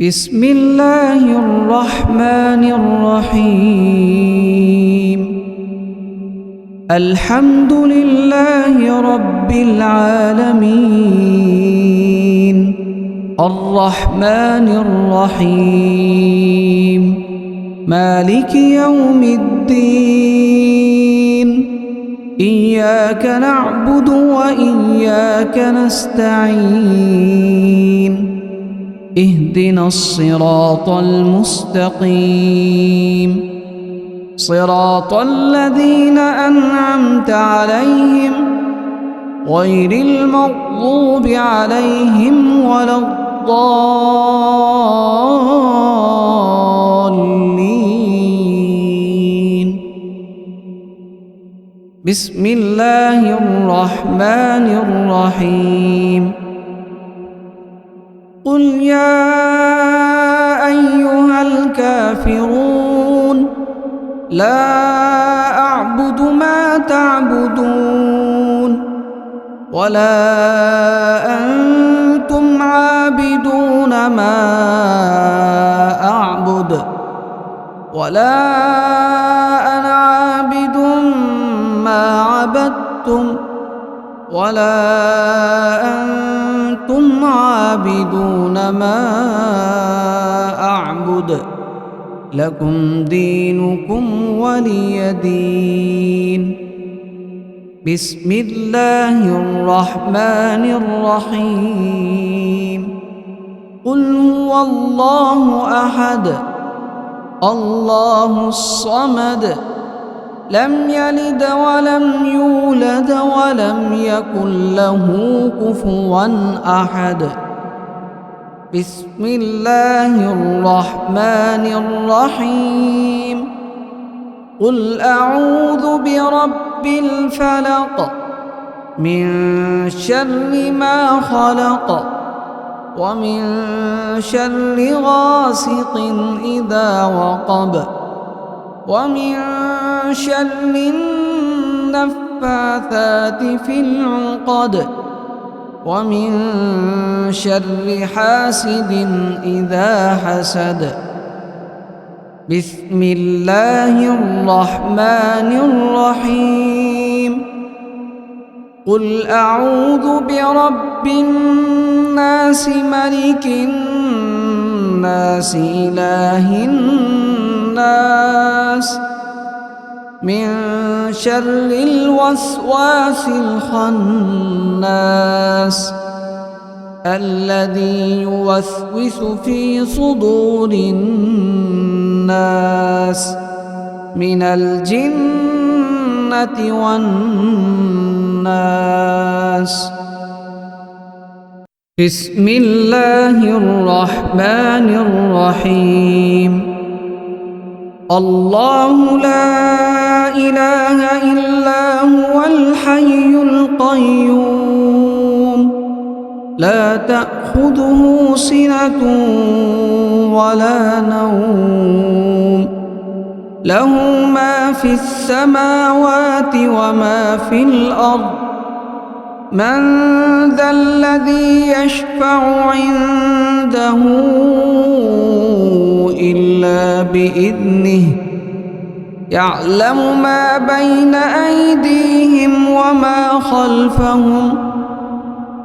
بسم الله الرحمن الرحيم. الحمد لله رب العالمين، الرحمن الرحيم، مالك يوم الدين. إياك نعبد وإياك نستعين. اهدنا الصراط المستقيم، صراط الذين أنعمت عليهم غير المغضوب عليهم ولا الضالين. بسم الله الرحمن الرحيم. قل يا أيها الكافرون لا أعبد ما تعبدون ولا أنتم عابدون ما أعبد ولا أنا عابد ما عبدتم ولا أنتم عابدون ما أعبد. لكم دينكم ولي دين. بسم الله الرحمن الرحيم. قل هو الله أحد الله الصمد لم يلد ولم يولد ولم يكن له كفوا أحد. بسم الله الرحمن الرحيم. قل أعوذ برب الفلق من شر ما خلق ومن شر غاسق إذا وقب ومن شر النفاثات في العقد ومن شر حاسد إذا حسد. بسم الله الرحمن الرحيم. قل أعوذ برب الناس ملك الناس إله الناس من شر الوسواس الخناس الذي يوسوس في صدور الناس من الجنة والناس. بسم الله الرحمن الرحيم. الله لا إله إلا هو الحي القيوم لا تأخذه سنة ولا نوم له ما في السماوات وما في الأرض. من ذا الذي يشفع عنده إلا بإذنه يعلم ما بين أيديهم وما خلفهم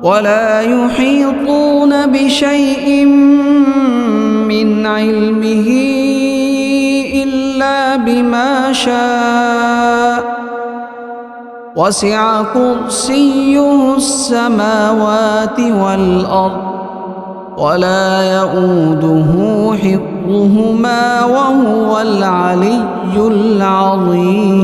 ولا يحيطون بشيء من علمه إلا بما شاء. وسع كرسيه السماوات والأرض ولا يؤوده حفظهما وهو العلي العظيم.